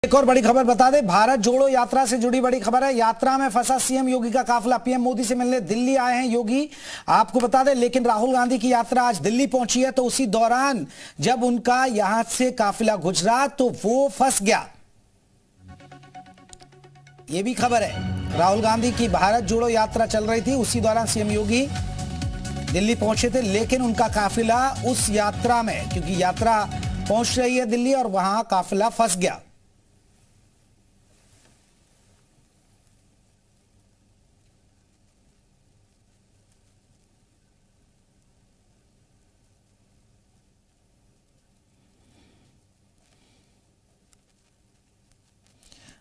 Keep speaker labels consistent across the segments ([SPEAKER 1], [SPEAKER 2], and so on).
[SPEAKER 1] एक और बड़ी खबर बता दें, भारत जोड़ो यात्रा से जुड़ी बड़ी खबर है। यात्रा में फंसा सीएम योगी का काफिला। पीएम मोदी से मिलने दिल्ली आए हैं योगी, आपको बता दें। लेकिन राहुल गांधी की यात्रा आज दिल्ली पहुंची है, तो उसी दौरान जब उनका यहां से काफिला गुजरा तो वो फंस गया। ये भी खबर है, राहुल गांधी की भारत जोड़ो यात्रा चल रही थी, उसी दौरान सीएम योगी दिल्ली पहुंचे थे, लेकिन उनका काफिला उस यात्रा में, क्योंकि यात्रा पहुंच रही है दिल्ली और वहां काफिला फंस गया।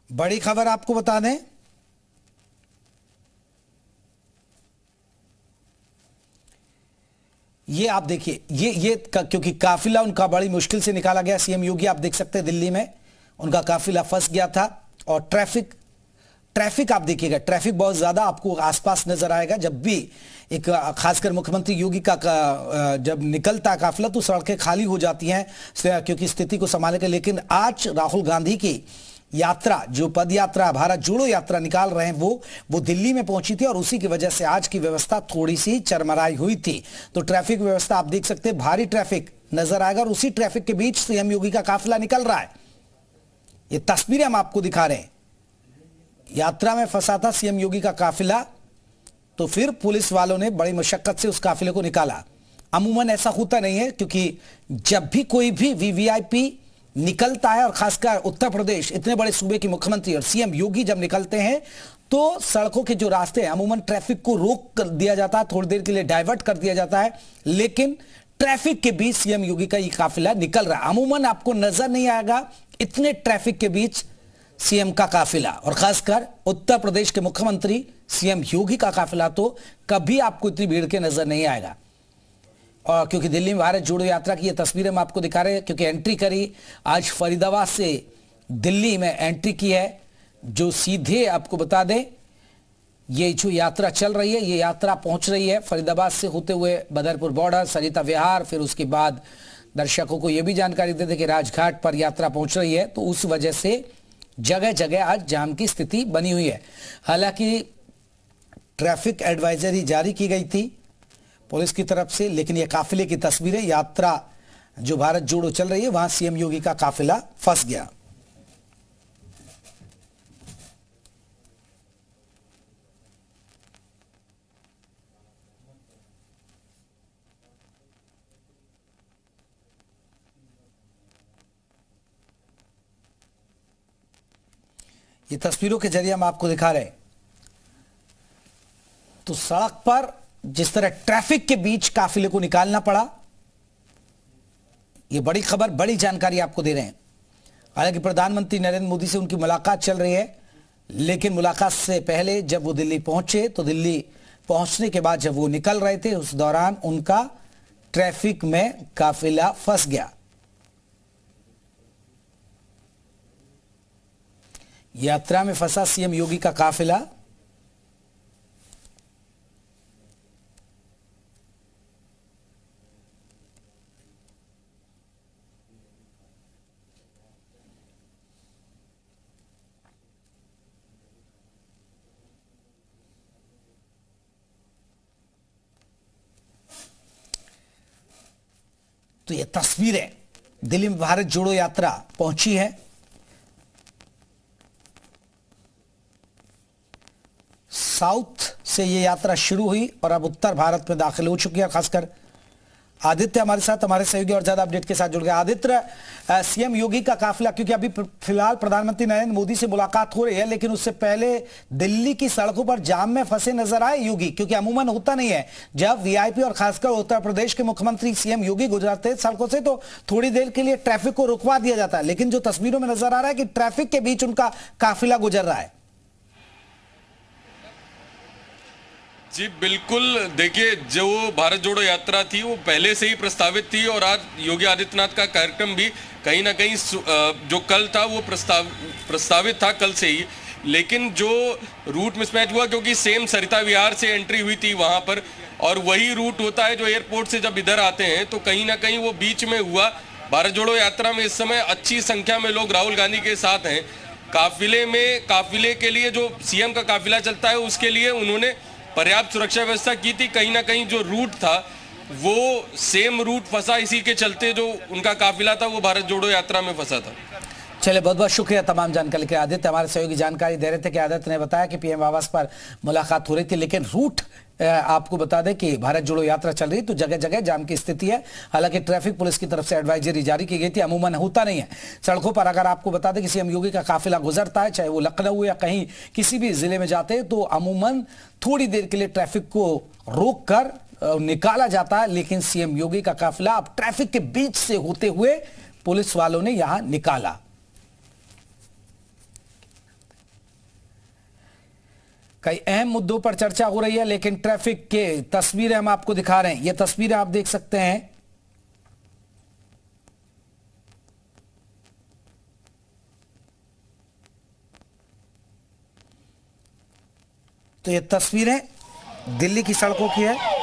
[SPEAKER 1] बड़ी खबर आपको बता दें, ये आप देखिए, ये क्योंकि काफिला उनका बड़ी मुश्किल से निकाला गया। सीएम योगी आप देख सकते हैं दिल्ली में उनका काफिला फंस गया था। और ट्रैफिक आप देखिएगा, ट्रैफिक बहुत ज्यादा आपको आसपास नजर आएगा। जब भी एक खासकर मुख्यमंत्री योगी का जब निकलता है काफिला तो सड़कें खाली हो जाती हैं, क्योंकि स्थिति को संभालने के। लेकिन आज राहुल गांधी की यात्रा, जो पद यात्रा, भारत जोड़ो यात्रा निकाल रहे हैं, वो दिल्ली में पहुंची थी और उसी की वजह से आज की व्यवस्था थोड़ी सी चरमराई हुई थी। तो ट्रैफिक व्यवस्था आप देख सकते हैं, भारी ट्रैफिक नजर आएगा और उसी ट्रैफिक के बीच सीएम योगी का काफिला निकल रहा है। ये तस्वीरें हम आपको दिखा रहे हैं। यात्रा में फंसा था सीएम योगी का काफिला, तो फिर पुलिस वालों ने बड़ी मशक्कत से उस काफिले को निकाला। अमूमन ऐसा होता नहीं है, क्योंकि जब भी कोई भी वीवीआईपी निकलता है, और खासकर उत्तर प्रदेश, इतने बड़े सूबे के मुख्यमंत्री और सीएम योगी जब निकलते हैं, तो सड़कों के जो रास्ते हैं अमूमन ट्रैफिक को रोक कर दिया जाता है, थोड़ी देर के लिए डाइवर्ट कर दिया जाता है। लेकिन ट्रैफिक के बीच सीएम योगी का ये काफिला निकल रहा है। अमूमन आपको नजर नहीं आएगा इतने ट्रैफिक के बीच सीएम का काफिला, और खासकर उत्तर प्रदेश के मुख्यमंत्री सीएम योगी का काफिला तो कभी आपको इतनी भीड़ के नजर नहीं आएगा। और क्योंकि दिल्ली में भारत जोड़ो यात्रा की ये तस्वीरें हम आपको दिखा रहे हैं, क्योंकि एंट्री करी आज फरीदाबाद से दिल्ली में एंट्री की है, जो सीधे आपको बता दें ये जो यात्रा चल रही है, ये यात्रा पहुंच रही है फरीदाबाद से होते हुए बदरपुर बॉर्डर, सरिता विहार, फिर उसके बाद दर्शकों को यह भी जानकारी दे दें कि राजघाट पर यात्रा पहुंच रही है। तो उस वजह से जगह जगह आज जाम की स्थिति बनी हुई है। हालांकि ट्रैफिक एडवाइजरी जारी की गई थी पुलिस की तरफ से, लेकिन ये काफिले की तस्वीरें, यात्रा जो भारत जोड़ो चल रही है वहां सीएम योगी का काफिला फंस गया। ये तस्वीरों के जरिए हम आपको दिखा रहे हैं, तो सड़क पर जिस तरह ट्रैफिक के बीच काफिले को निकालना पड़ा, यह बड़ी खबर, बड़ी जानकारी आपको दे रहे हैं। हालांकि प्रधानमंत्री नरेंद्र मोदी से उनकी मुलाकात चल रही है, लेकिन मुलाकात से पहले जब वो दिल्ली पहुंचे, तो दिल्ली पहुंचने के बाद जब वो निकल रहे थे, उस दौरान उनका ट्रैफिक में काफिला फंस गया। यात्रा में फंसा सीएम योगी का काफिला। तो ये तस्वीरें दिल्ली में भारत जोड़ो यात्रा पहुंची है। साउथ से ये यात्रा शुरू हुई और अब उत्तर भारत में दाखिल हो चुकी है। खासकर आदित्य हमारे साथ, हमारे सहयोगी और ज्यादा अपडेट के साथ जुड़ गए। आदित्य, सीएम योगी का काफिला, क्योंकि अभी फिलहाल प्रधानमंत्री नरेंद्र मोदी से मुलाकात हो रही है, लेकिन उससे पहले दिल्ली की सड़कों पर जाम में फंसे नजर आए योगी, क्योंकि अमूमन होता नहीं है जब वीआईपी और खासकर उत्तर प्रदेश के मुख्यमंत्री सीएम योगी गुजरते हैं सड़कों से, तो थोड़ी देर के लिए ट्रैफिक को रुकवा दिया जाता है। लेकिन जो तस्वीरों में नजर आ रहा है कि ट्रैफिक के बीच उनका काफिला गुजर रहा है।
[SPEAKER 2] जी बिल्कुल, देखिए जो भारत जोड़ो यात्रा थी वो पहले से ही प्रस्तावित थी, और आज योगी आदित्यनाथ का कार्यक्रम भी कहीं ना कहीं जो कल था वो प्रस्तावित था कल से ही। लेकिन जो रूट मिसमैच हुआ, क्योंकि सेम सरिता विहार से एंट्री हुई थी वहाँ पर, और वही रूट होता है जो एयरपोर्ट से जब इधर आते हैं, तो कहीं ना कहीं वो बीच में हुआ भारत जोड़ो यात्रा में इस समय अच्छी संख्या में लोग राहुल गांधी के साथ हैं। काफिले के लिए जो सीएम का काफिला चलता है उसके लिए उन्होंने पर्याप्त सुरक्षा व्यवस्था की थी। कहीं ना कहीं जो रूट था वो सेम रूट फंसा, इसी के चलते जो उनका काफिला था वो भारत जोड़ो यात्रा में फंसा था।
[SPEAKER 1] चलिए, बहुत बहुत शुक्रिया तमाम जानकारी के लिए। आदित्य हमारे सहयोगी जानकारी दे रहे थे कि आदित्य ने बताया कि पीएम आवास पर मुलाकात हो रही थी, लेकिन रूट आपको बता दें कि भारत जोड़ो यात्रा चल रही तो जगह जगह जाम की स्थिति है। हालांकि ट्रैफिक पुलिस की तरफ से एडवाइजरी जारी की गई थी। अमूमन होता नहीं है सड़कों पर, अगर आपको बता दें कि सीएम योगी का काफिला गुजरता है, चाहे वो लखनऊ या कहीं किसी भी जिले में जाते हैं, तो अमूमन थोड़ी देर के लिए ट्रैफिक को रोक कर निकाला जाता है। लेकिन सीएम योगी का काफिला अब ट्रैफिक के बीच से होते हुए पुलिस वालों ने यहां निकाला। कई अहम मुद्दों पर चर्चा हो रही है, लेकिन ट्रैफिक के तस्वीरें हम आपको दिखा रहे हैं। ये तस्वीरें आप देख सकते हैं। तो ये तस्वीरें दिल्ली की सड़कों की है।